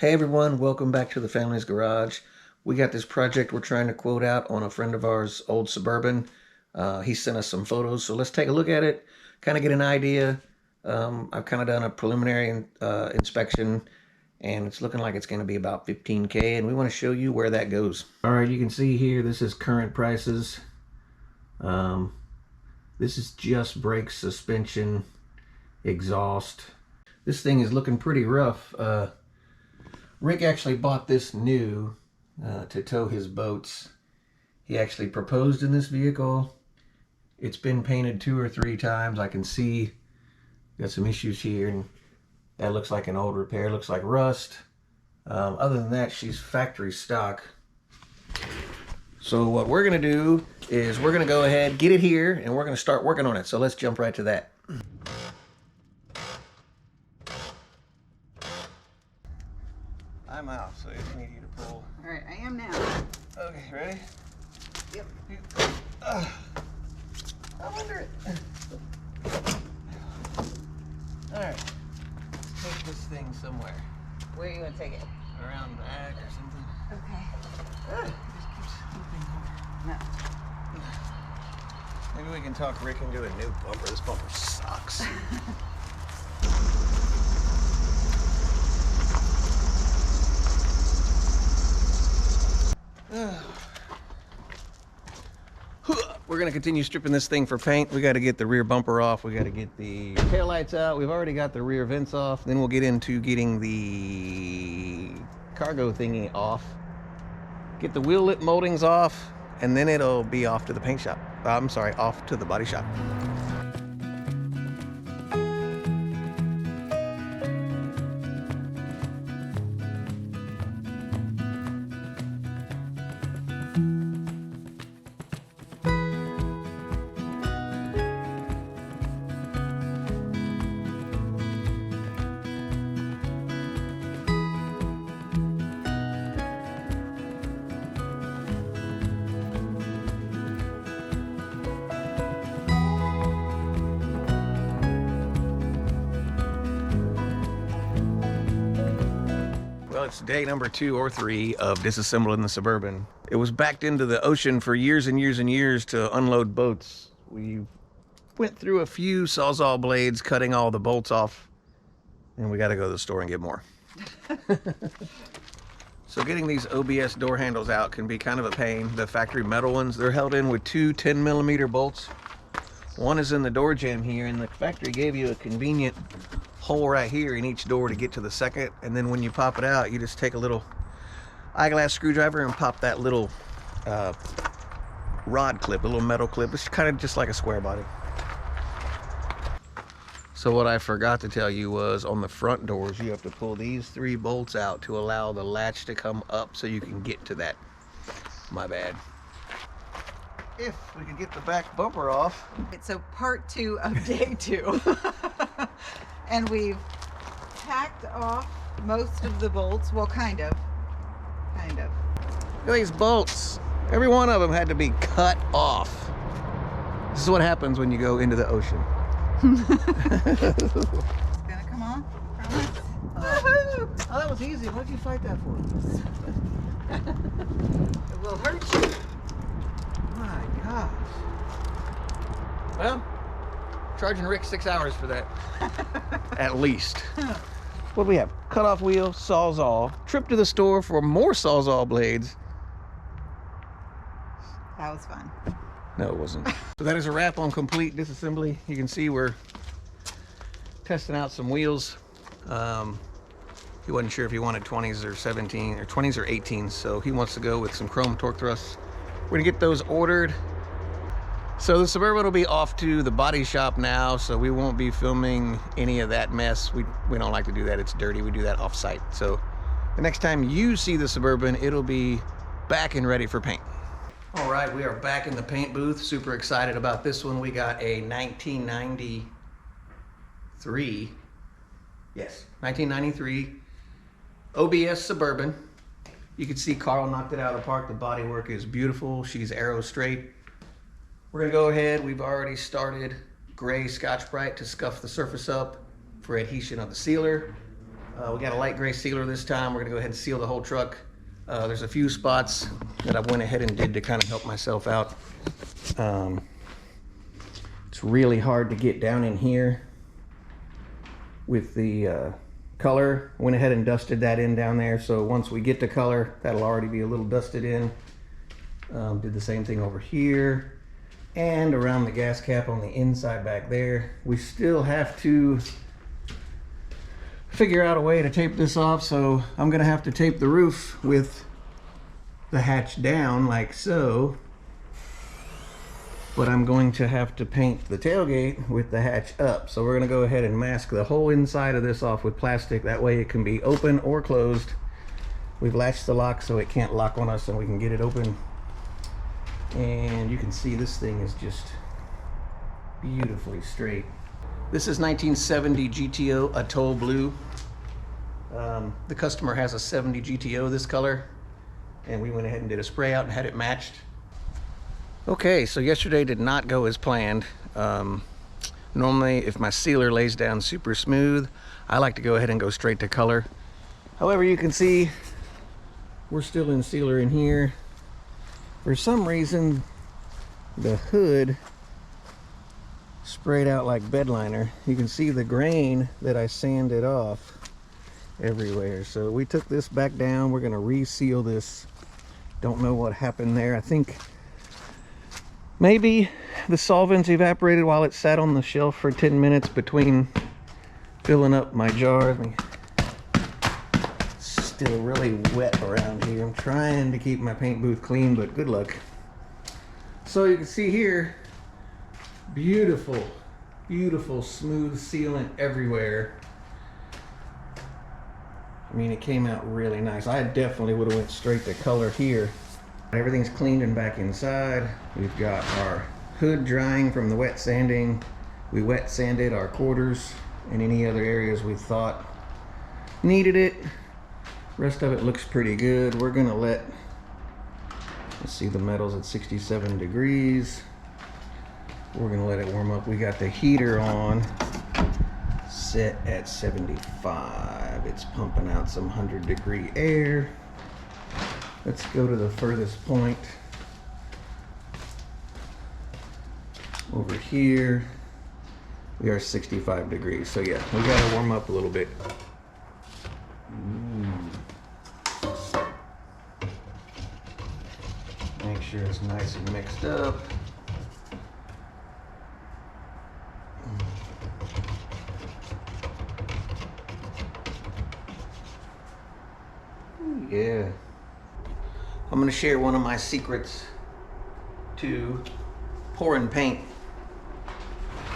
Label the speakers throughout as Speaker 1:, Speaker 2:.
Speaker 1: Hey everyone, welcome back to the Family's Garage. We got this project we're trying to quote out on a friend of ours' old Suburban. He sent us some photos, so let's take a look at it, kind of get an idea. I've kind of done a preliminary inspection, and it's looking like it's going to be about $15K, and we want to show you where that goes. All right, you can see here, this is current prices. This is just brakes, suspension, exhaust. This thing is looking pretty rough. Rick actually bought this new to tow his boats. He actually proposed in this vehicle. It's been painted 2 or 3 times. I can see got some issues here, and that looks like an old repair. Looks like rust. Other than that, she's factory stock. So what we're gonna do is we're gonna go ahead, get it here, and we're gonna start working on it. So let's jump right to that. I'm out, so if you need you to pull.
Speaker 2: All right, I am now.
Speaker 1: Okay, ready?
Speaker 2: Yep.
Speaker 1: I'm under it. All right, let's take this thing somewhere.
Speaker 2: Where are you gonna take it?
Speaker 1: Around the back or something.
Speaker 2: Okay.
Speaker 1: It just keeps flipping over.
Speaker 2: No.
Speaker 1: Maybe we can talk Rick into a new bumper. This bumper sucks. We're gonna continue stripping this thing for paint. We got to get the rear bumper off. We got to get the taillights out. We've already got the rear vents off. Then we'll get into getting the cargo thingy off. Get the wheel lip moldings off, and then it'll be off to the paint shop. I'm sorry, off to the body shop. Well, it's day number 2 or 3 of disassembling the Suburban. It was backed into the ocean for years and years and years to unload boats. We went through a few Sawzall blades, cutting all the bolts off, and we got to go to the store and get more. So getting these OBS door handles out can be kind of a pain. The factory metal ones, they're held in with 2 10mm bolts. One is in the door jamb here, and the factory gave you a convenient hole right here in each door to get to the second, and then when you pop it out, you just take a little eyeglass screwdriver and pop that little rod clip, a little metal clip. It's kind of just like a square body. So what I forgot to tell you was on the front doors, you have to pull these 3 bolts out to allow the latch to come up so you can get to that. My bad. If we could get the back bumper off.
Speaker 2: So part 2 of day 2. And we've tacked off most of the bolts. Well, kind of. Kind of.
Speaker 1: Look at these bolts. Every one of them had to be cut off. This is what happens when you go into the ocean.
Speaker 2: It's gonna come on. Promise.
Speaker 1: Oh, that was easy. What did you fight that for?
Speaker 2: It will hurt you.
Speaker 1: My gosh. Well, charging Rick 6 hours for that. At least. What do we have? Cut off wheel, Sawzall, trip to the store for more Sawzall blades.
Speaker 2: That was fun.
Speaker 1: No, it wasn't. So that is a wrap on complete disassembly. You can see we're testing out some wheels. He wasn't sure if he wanted 20s or 17 or 20s or 18s, so he wants to go with some chrome torque thrusts. We're gonna get those ordered. So the Suburban will be off to the body shop now, so we won't be filming any of that mess. We don't like to do that. It's dirty. We do that off site. So the next time you see the Suburban, it'll be back and ready for paint. All right, we are back in the paint booth. Super excited about this one. We got a 1993, yes, 1993 OBS Suburban. You can see Carl knocked it out of the park. The bodywork is beautiful. She's arrow straight. We're gonna go ahead. We've already started gray Scotch-Brite to scuff the surface up for adhesion of the sealer. We got a light gray sealer this time. We're gonna go ahead and seal the whole truck. There's a few spots that I went ahead and did to kind of help myself out. It's really hard to get down in here with the color. Went ahead and dusted that in down there, so once we get to color, that'll already be a little dusted in. Did the same thing over here and around the gas cap on the inside back there. We still have to figure out a way to tape this off, so I'm gonna have to tape the roof with the hatch down like so, but I'm going to have to paint the tailgate with the hatch up. So we're gonna go ahead and mask the whole inside of this off with plastic. That way it can be open or closed. We've latched the lock so it can't lock on us and we can get it open. And you can see this thing is just beautifully straight. This is 1970 GTO Atoll Blue. The customer has a 70 GTO this color, and we went ahead and did a spray out and had it matched. Okay, so yesterday did not go as planned. Normally, if my sealer lays down super smooth, I like to go ahead and go straight to color. However, you can see we're still in sealer in here. For some reason, the hood sprayed out like bed liner. You can see the grain that I sanded off everywhere. So we took this back down. We're gonna reseal this. Don't know what happened there. I think maybe the solvents evaporated while it sat on the shelf for 10 minutes between filling up my jar. It's still really wet around here. I'm trying to keep my paint booth clean, but good luck. So you can see here, beautiful, beautiful smooth sealant everywhere. I mean, it came out really nice. I definitely would have went straight to color here. Everything's cleaned and back inside. We've got our hood drying from the wet sanding. We wet sanded our quarters and any other areas we thought needed it. Rest of it looks pretty good. We're gonna let's see, the metal's at 67 degrees. We're gonna let it warm up. We got the heater on, set at 75. It's pumping out some 100-degree air. Let's go to the furthest point over here. We are 65 degrees. So yeah, we gotta warm up a little bit. Make sure it's nice and mixed up. Yeah. I'm going to share one of my secrets to pouring paint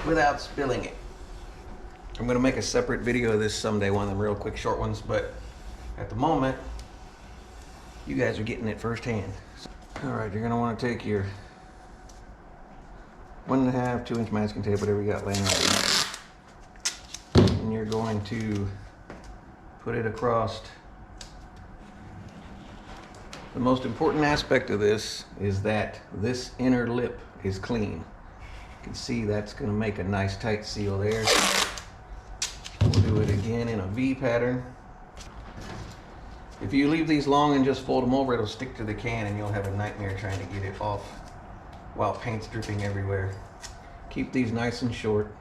Speaker 1: without spilling it. I'm going to make a separate video of this someday, one of them real quick short ones, but at the moment, you guys are getting it firsthand. Alright, you're going to want to take your 1.5, 2-inch masking tape, whatever you got laying around, and you're going to put it across. The most important aspect of this is that this inner lip is clean. You can see that's going to make a nice tight seal there. We'll do it again in a V pattern. If you leave these long and just fold them over, it'll stick to the can and you'll have a nightmare trying to get it off while paint's dripping everywhere. Keep these nice and short.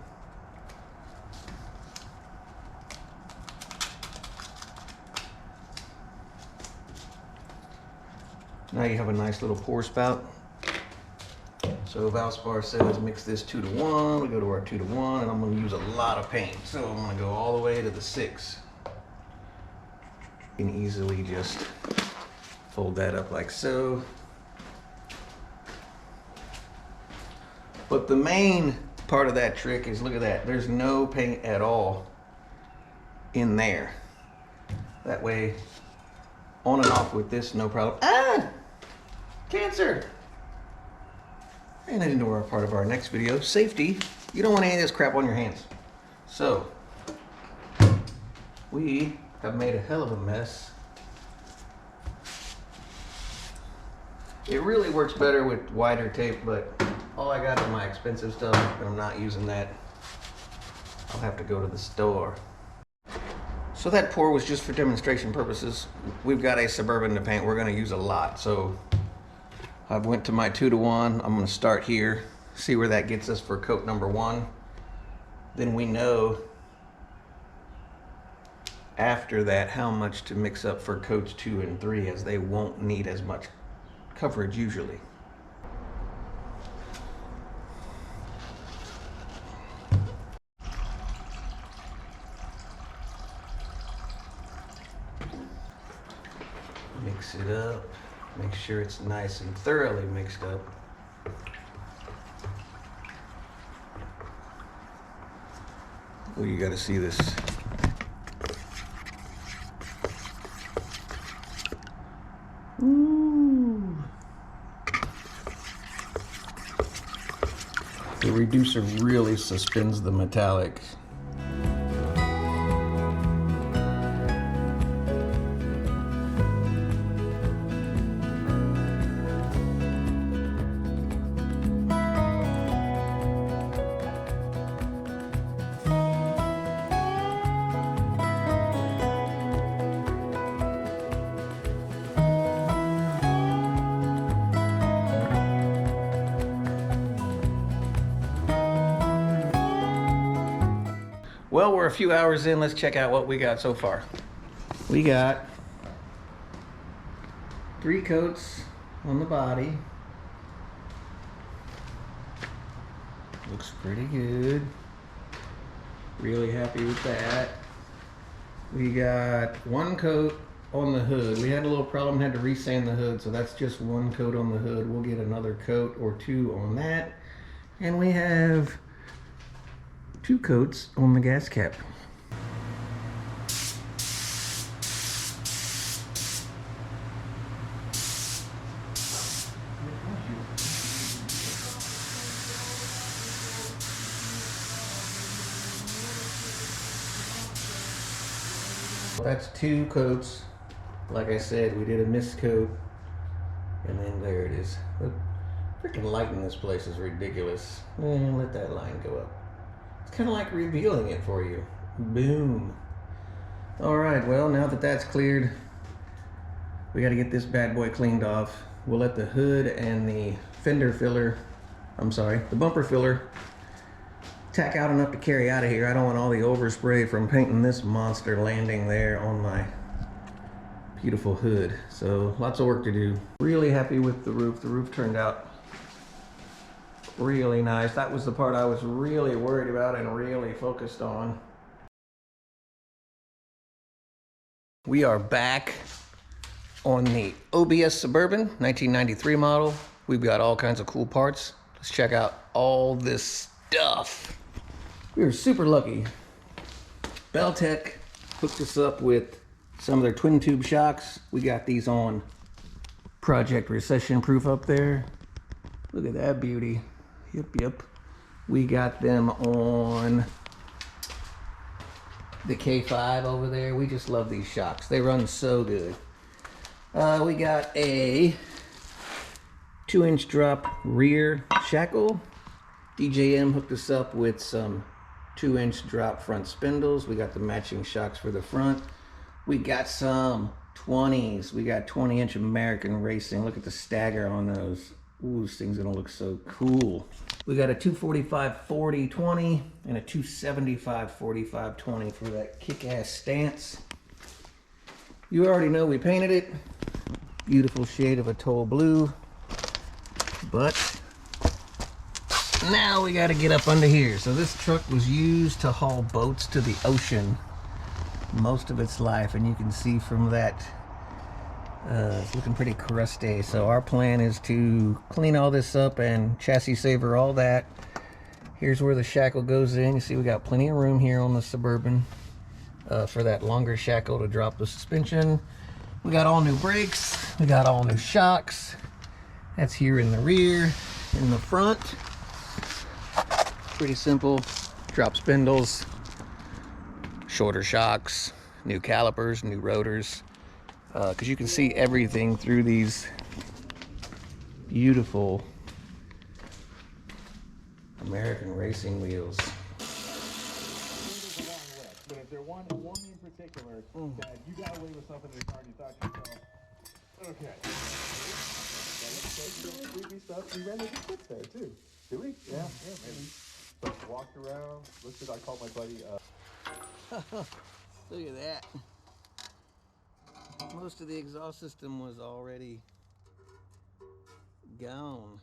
Speaker 1: Now you have a nice little pour spout. So Valspar says mix this 2 to 1. We go to our 2 to 1, and I'm going to use a lot of paint. So I'm going to go all the way to the 6. You can easily just fold that up like so. But the main part of that trick is, look at that, there's no paint at all in there. That way, on and off with this, no problem. Ah! Cancer! And that into our part of our next video. Safety. You don't want any of this crap on your hands. So, we have made a hell of a mess. It really works better with wider tape, but all I got is my expensive stuff, and I'm not using that. I'll have to go to the store. So that pour was just for demonstration purposes. We've got a Suburban to paint. We're going to use a lot. So I went to my 2-to-1. I'm going to start here, see where that gets us for coat number 1. Then we know after that how much to mix up for coats 2 and 3, as they won't need as much coverage usually. Mix it up, make sure it's nice and thoroughly mixed up. Oh, you gotta see this. Ooh. The reducer really suspends the metallic. Well, we're a few hours in. Let's check out what we got so far. We got 3 coats on the body. Looks pretty good. Really happy with that. We got 1 coat on the hood. We had a little problem, had to resand the hood, so that's just 1 coat on the hood. We'll get another coat or 2 on that. And we have 2 coats on the gas cap. That's 2 coats. Like I said, we did a mist coat, and then there it is. The freaking light in this place is ridiculous. Let that line go up. It's kind of like revealing it for you. Boom. All right, well, now that that's cleared, we got to get this bad boy cleaned off. We'll let the hood and the fender filler, the bumper filler, tack out enough to carry out of here. I don't want all the overspray from painting this monster landing there on my beautiful hood. So lots of work to do. Really happy with the roof. The roof turned out really nice. That was the part I was really worried about and really focused on. We are back on the OBS Suburban 1993 model. We've got all kinds of cool parts. Let's check out all this stuff. We were super lucky. Beltec hooked us up with some of their twin tube shocks. We got these on Project Recession Proof up there. Look at that beauty. Yep. We got them on the K5 over there. We just love these shocks. They run so good. We got a 2-inch drop rear shackle. DJM hooked us up with some 2-inch drop front spindles. We got the matching shocks for the front. We got some 20s. We got 20-inch American Racing. Look at the stagger on those. Ooh, this thing's gonna look so cool. We got a 245/40/20 and a 275/45/20 for that kick-ass stance. You already know we painted it. Beautiful shade of Atoll blue. But now we gotta get up under here. So this truck was used to haul boats to the ocean most of its life, and you can see from that it's looking pretty crusty. So our plan is to clean all this up and chassis saver all that. Here's where the shackle goes in. You see we got plenty of room here on the Suburban for that longer shackle to drop the suspension. We got all new brakes. We got all new shocks. That's here in the rear. In the front, pretty simple. Drop spindles, shorter shocks, new calipers, new rotors. Because you can see everything through these beautiful American Racing wheels.
Speaker 3: But if they're one in particular particular that you got away with something in the car and you thought to yourself, okay. Creepy stuff. We ran into kids there too. Did we? Yeah, maybe. So I walked around, listed, I called my buddy.
Speaker 1: Look at that. Most of the exhaust system was already gone.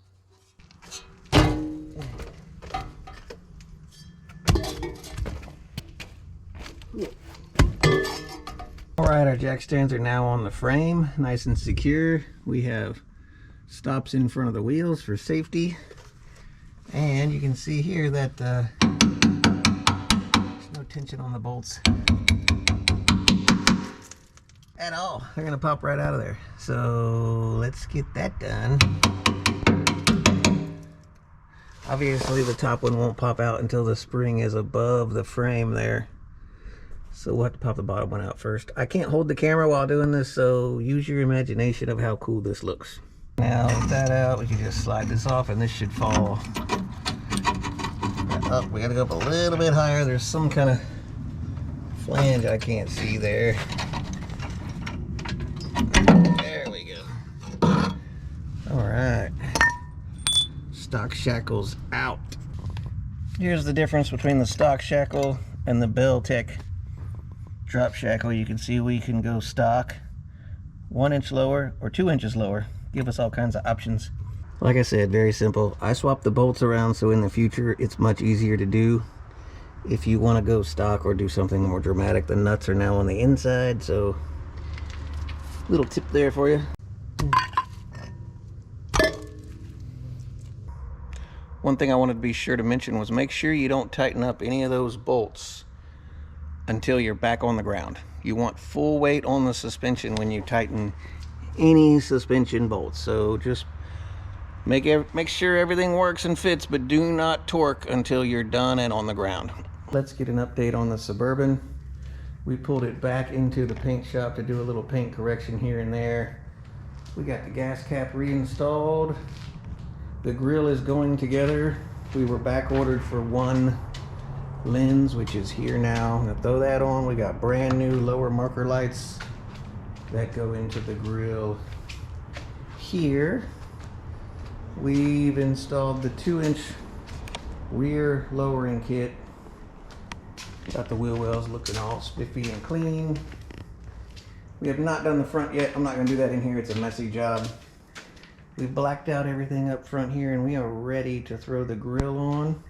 Speaker 1: Alright, our jack stands are now on the frame, nice and secure. We have stops in front of the wheels for safety. And you can see here that there's no tension on the bolts at all. They're gonna pop right out of there. So let's get that done. Obviously the top one won't pop out until the spring is above the frame there. So we'll have to pop the bottom one out first. I can't hold the camera while doing this, so use your imagination of how cool this looks. Now with that out, we can just slide this off and this should fall right up. We gotta go up a little bit higher. There's some kind of flange I can't see there. There we go. All right. Stock shackles out. Here's the difference between the stock shackle and the Bell-Tech drop shackle. You can see we can go stock 1 inch lower or 2 inches lower. Give us all kinds of options. Like I said, very simple. I swapped the bolts around so in the future it's much easier to do. If you want to go stock or do something more dramatic, the nuts are now on the inside, so little tip there for you. One thing I wanted to be sure to mention was make sure you don't tighten up any of those bolts until you're back on the ground. You want full weight on the suspension when you tighten any suspension bolts. So just make sure everything works and fits, but do not torque until you're done and on the ground. Let's get an update on the Suburban. We pulled it back into the paint shop to do a little paint correction here and there. We got the gas cap reinstalled. The grill is going together. We were back ordered for one lens, which is here now. I'm gonna throw that on. We got brand new lower marker lights that go into the grill here. We've installed the 2-inch rear lowering kit. Got the wheel wells looking all spiffy and clean. We have not done the front yet. I'm not gonna do that in here. It's a messy job. We've blacked out everything up front here and we are ready to throw the grill on,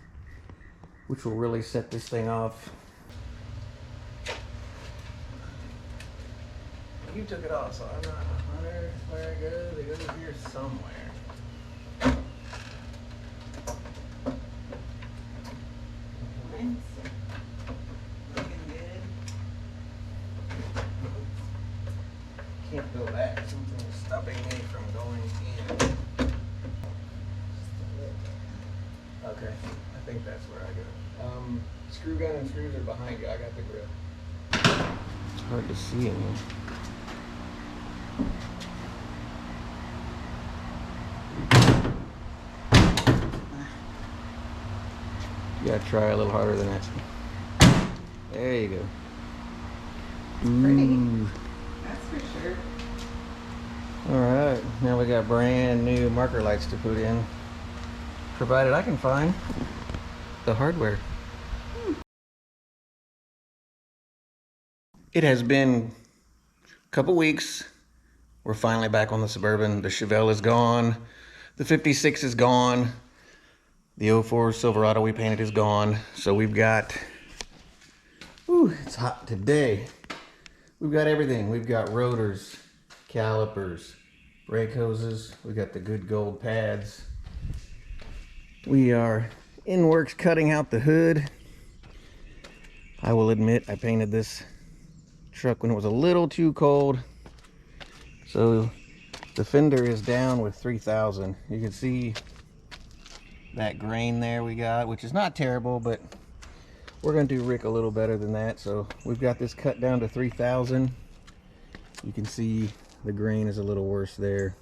Speaker 1: which will really set this thing off. You took it off, so I'm not 100 where it goes. It goes here somewhere. Mine's looking good. Can't go back. Something's stopping me from going in. Okay, I think that's where I go. Screw gun and screws are behind you. I got the grill. It's hard to see in here. You gotta try a little harder than that. There you go.
Speaker 2: Pretty. That's for sure.
Speaker 1: Alright, now we got brand new marker lights to put in, provided I can find the hardware. It has been a couple weeks. We're finally back on the Suburban. The Chevelle is gone. The 56 is gone. The 04 Silverado we painted is gone. So we've got, ooh, it's hot today. We've got everything. We've got rotors, calipers, brake hoses. We got the good gold pads. We are in works cutting out the hood. I will admit I painted this truck when it was a little too cold. So the fender is down with 3000. You can see that grain there we got, which is not terrible, but we're going to do Rick a little better than that. So we've got this cut down to 3000. You can see the grain is a little worse there.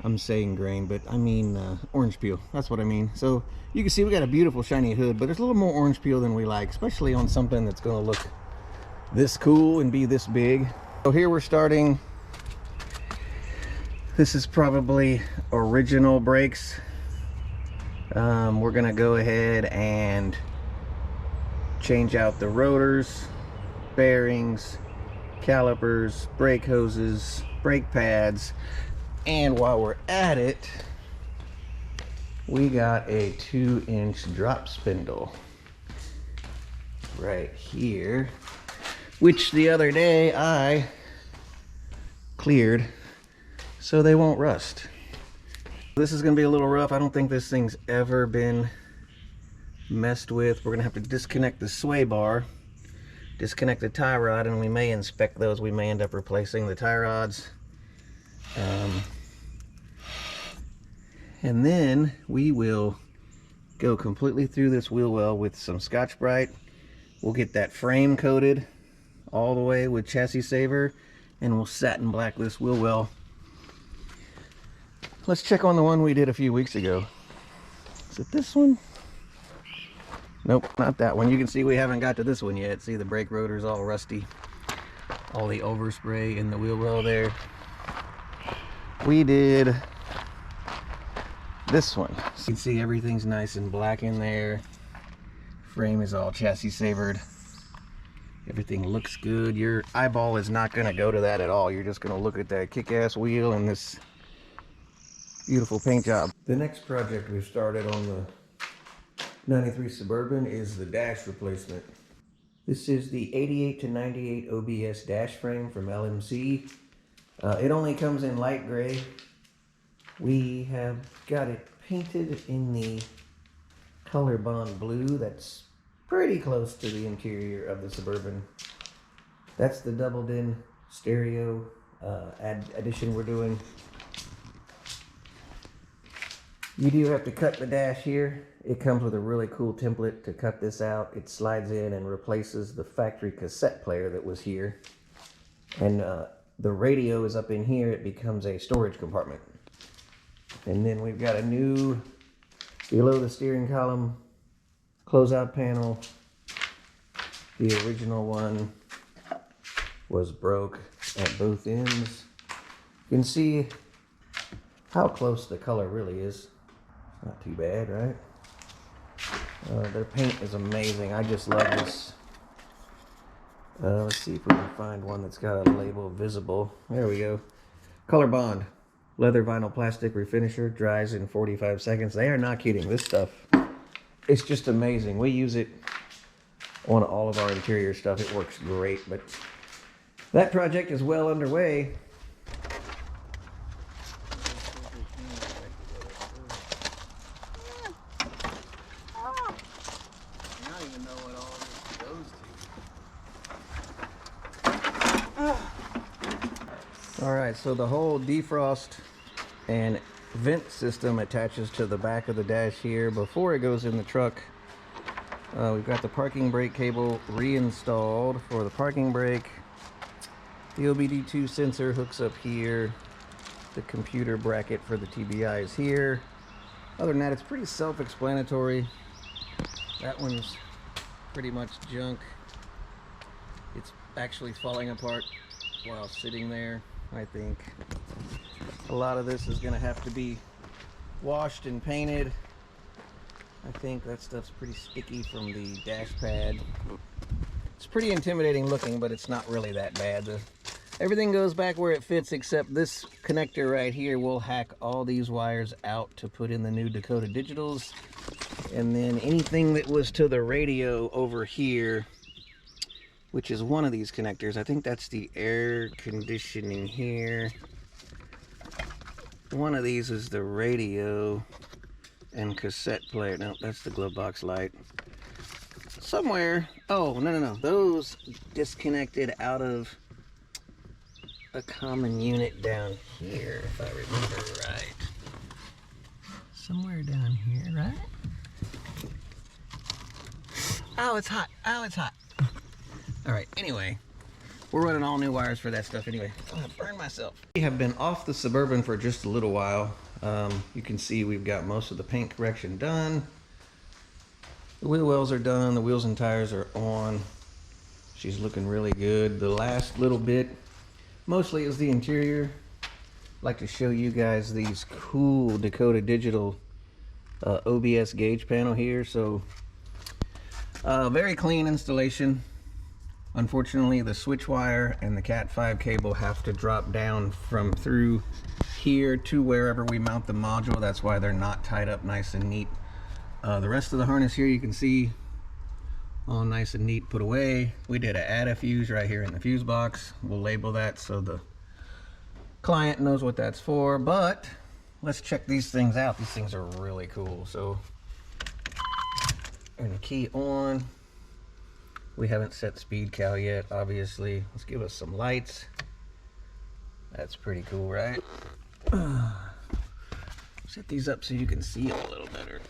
Speaker 1: I'm saying grain, but I mean orange peel. That's what I mean. So you can see we got a beautiful shiny hood, but there's a little more orange peel than we like, especially on something that's going to look this cool and be this big. So here we're starting. This is probably original brakes. We're gonna go ahead and change out the rotors, bearings, calipers, brake hoses, brake pads, and while we're at it, we got a 2-inch drop spindle right here, which the other day I cleared so they won't rust. This is gonna be a little rough. I don't think this thing's ever been messed with. We're gonna have to disconnect the sway bar, disconnect the tie rod, and we may inspect those. We may end up replacing the tie rods. And then we will go completely through this wheel well with some Scotch-Brite. We'll get that frame coated all the way with chassis saver, and we'll satin black this wheel well. Let's check on the one we did a few weeks ago. Is it this one? Nope, not that one. You can see we haven't got to this one yet. See, the brake rotor's all rusty. All the overspray in the wheel well there. We did this one. So you can see everything's nice and black in there. Frame is all chassis savered. Everything looks good. Your eyeball is not going to go to that at all. You're just going to look at that kick-ass wheel and this beautiful paint job. The next project we've started on the 93 Suburban is the dash replacement. This is the 88 to 98 OBS dash frame from LMC. It only comes in light gray. We have got it painted in the color bond blue that's pretty close to the interior of the Suburban. That's the doubled in stereo addition we're doing. You do have to cut the dash here. It comes with a really cool template to cut this out. It slides in and replaces the factory cassette player that was here. And the radio is up in here. It becomes a storage compartment. And then we've got a new, below the steering column, closeout panel. The original one was broke at both ends. You can see how close the color really is. Not too bad, right? Their paint is amazing. I just love this. Let's see if we can find one that's got a label visible. There we go. Color bond. Leather vinyl plastic refinisher. Dries in 45 seconds. They are not kidding. This stuff, it's just amazing. We use it on all of our interior stuff. It works great. But that project is well underway. Alright, so the whole defrost and vent system attaches to the back of the dash here before it goes in the truck. We've got the parking brake cable reinstalled for the parking brake. The OBD2 sensor hooks up here. The computer bracket for the TBI is here. Other than that, it's pretty self-explanatory. That one's pretty much junk. It's actually falling apart while sitting there. I think a lot of this is going to have to be washed and painted. I think that stuff's pretty sticky from the dash pad. It's pretty intimidating looking, but it's not really that bad. Everything goes back where it fits except this connector right here. We'll hack all these wires out to put in the new Dakota Digitals. And then anything that was to the radio over here, which is one of these connectors. I think that's the air conditioning here. One of these is the radio and cassette player. No, that's the glove box light. Somewhere, oh, no. Those disconnected out of a common unit down here, if I remember right. Somewhere down here, right? Oh, it's hot. Oh, it's hot. All right, anyway, we're running all new wires for that stuff anyway. I'm gonna burn myself. We have been off the Suburban for just a little while. You can see we've got most of the paint correction done. The wheel wells are done. The wheels and tires are on. As She's looking really good. The last little bit mostly is the interior. I'd like to show you guys these cool Dakota Digital OBS gauge panel here. So very clean installation. Unfortunately, the switch wire and the Cat 5 cable have to drop down from through here to wherever we mount the module. That's why they're not tied up nice and neat. The rest of the harness here you can see all nice and neat put away. We did add a fuse right here in the fuse box. We'll label that so the client knows what that's for, but let's check these things out. These things are really cool. So, and the key on. We haven't set speed cal yet, obviously. Let's give us some lights. That's pretty cool, right? Set these up so you can see it a little better.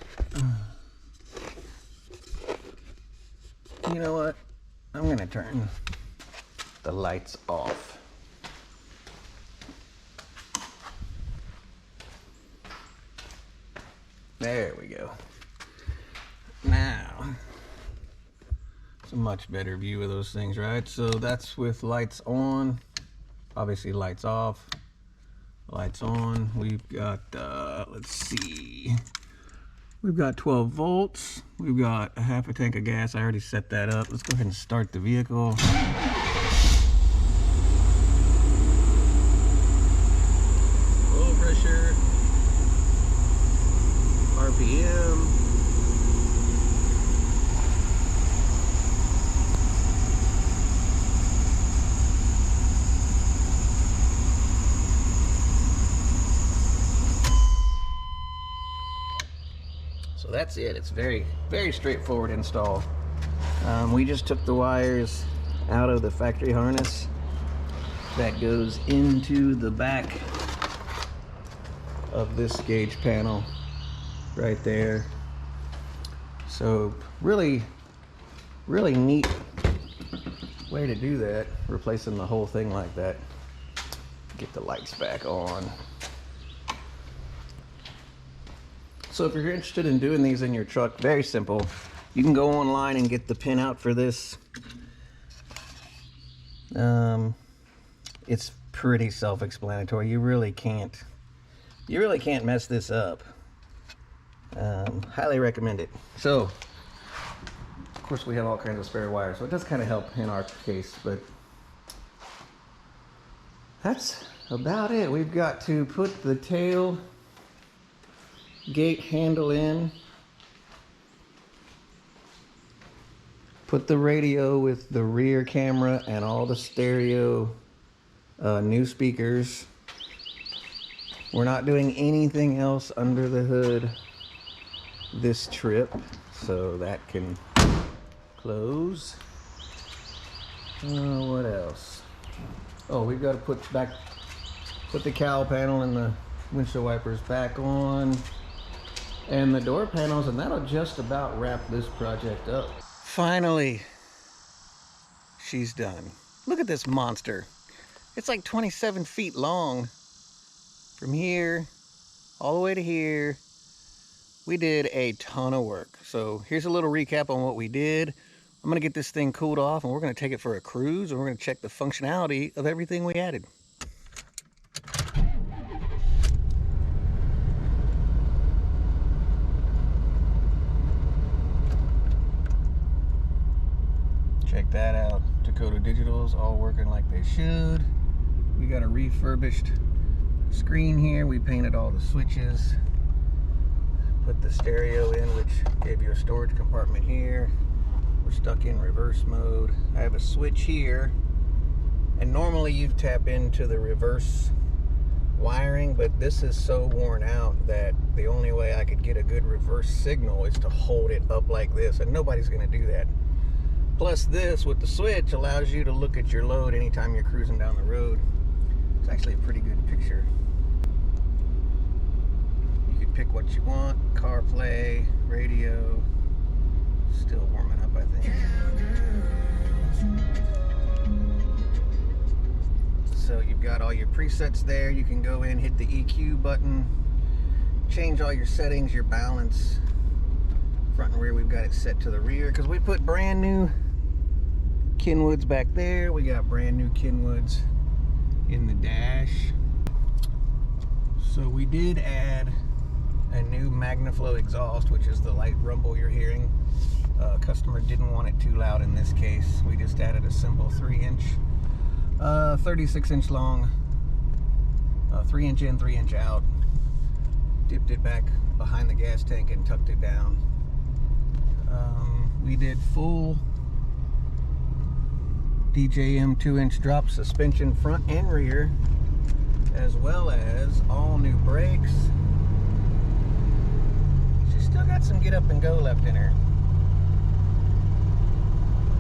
Speaker 1: You know what? I'm gonna turn the lights off. There we go. Now, it's a much better view of those things, right? So that's with lights on, obviously lights off, lights on. We've got, let's see, we've got 12 volts. We've got a half a tank of gas. I already set that up. Let's go ahead and start the vehicle. Oil pressure, RPM. So that's it. It's very straightforward install. We just took the wires out of the factory harness that goes into the back of this gauge panel right there. So really neat way to do that, replacing the whole thing like that. Get the lights back on. So if you're interested in doing these in your truck, very simple. You can go online and get the pinout for this. It's pretty self-explanatory. You really can't mess this up. Highly recommend it. So, of course, we have all kinds of spare wires, so it does kind of help in our case, but that's about it. We've got to put the tail gate handle in, put the radio with the rear camera and all the stereo new speakers. We're not doing anything else under the hood this trip, so that can close. What else? Oh, we've got to put the cowl panel and the windshield wipers back on, and the door panels, and that'll just about wrap this project up. Finally, she's done. Look at this monster. It's like 27 feet long. From here all the way to here. We did a ton of work. So here's a little recap on what we did. I'm gonna get this thing cooled off and we're gonna take it for a cruise, and we're gonna check the functionality of everything we added. Check that out. Dakota Digital's all working like they should. We got a refurbished screen here. We painted all the switches. Put the stereo in, which gave you a storage compartment here. We're stuck in reverse mode. I have a switch here, and normally you tap into the reverse wiring, but this is so worn out that the only way I could get a good reverse signal is to hold it up like this, and nobody's gonna do that. Plus this with the switch allows you to look at your load anytime you're cruising down the road. It's actually a pretty good picture. You can pick what you want, CarPlay, radio. Still warming up, I think. So you've got all your presets there. You can go in, hit the EQ button, change all your settings, your balance. Front and rear, we've got it set to the rear because we put brand new Kenwoods back there. We got brand new Kenwoods in the dash. So we did add a new MagnaFlow exhaust, which is the light rumble you're hearing. Customer didn't want it too loud in this case. We just added a simple 3-inch, 36-inch long, 3-inch in, 3-inch out. Dipped it back behind the gas tank and tucked it down. We did full DJM 2-inch drop suspension front and rear, as well as all new brakes. She's still got some get up and go left in her.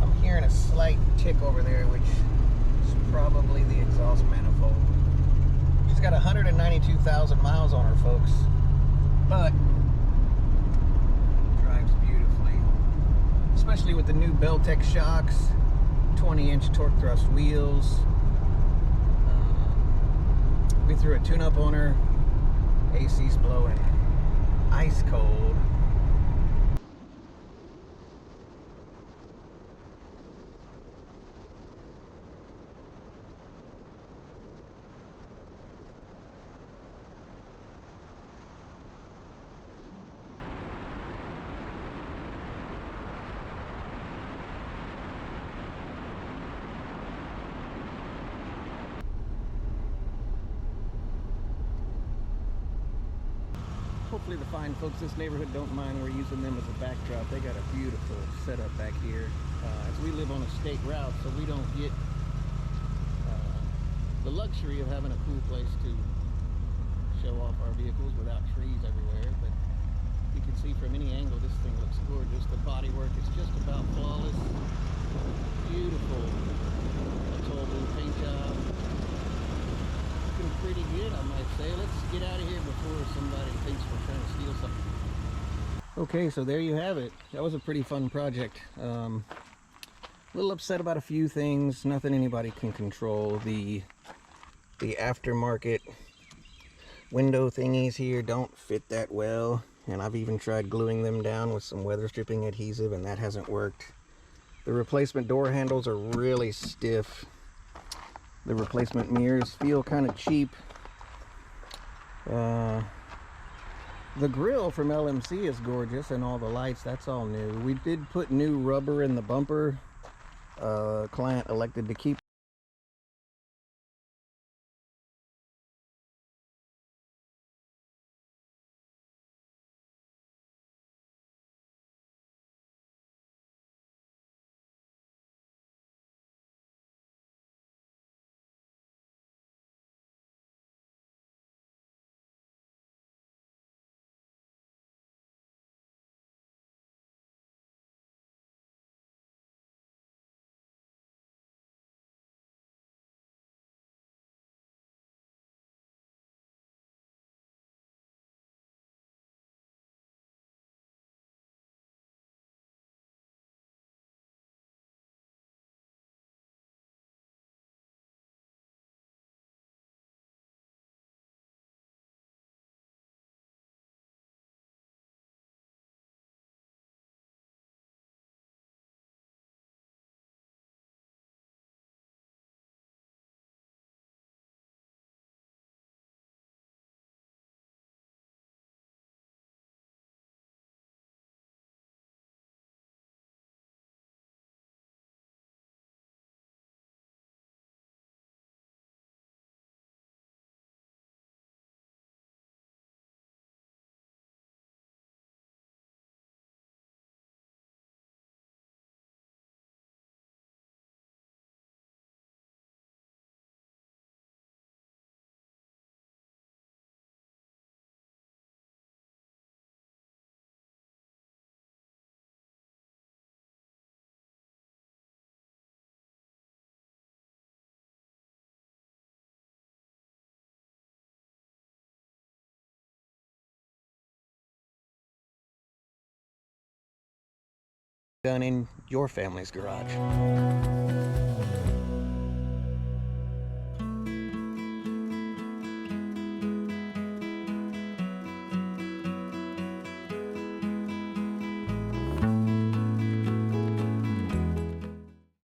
Speaker 1: I'm hearing a slight tick over there, which is probably the exhaust manifold. She's got 192,000 miles on her, folks, but drives beautifully, especially with the new Beltec shocks, 20-inch torque thrust wheels. We threw a tune-up on her. AC's blowing ice cold. Hopefully the fine folks in this neighborhood don't mind we're using them as a backdrop. They got a beautiful setup back here. As we live on a state route, so we don't get the luxury of having a cool place to show off our vehicles without trees everywhere. But you can see from any angle this thing looks gorgeous. The bodywork is just about flawless. Beautiful toll booth paint job. Looking pretty good, I might say. Let's get out of here before somebody thinks we're trying to steal something. Okay, so there you have it. That was a pretty fun project. A little upset about a few things. Nothing anybody can control. The aftermarket window thingies here don't fit that well, and I've even tried gluing them down with some weather stripping adhesive, and that hasn't worked. The replacement door handles are really stiff. The replacement mirrors feel kind of cheap. The grill from LMC is gorgeous, and all the lights, that's all new. We did put new rubber in the bumper. Client elected to keep done in your family's garage.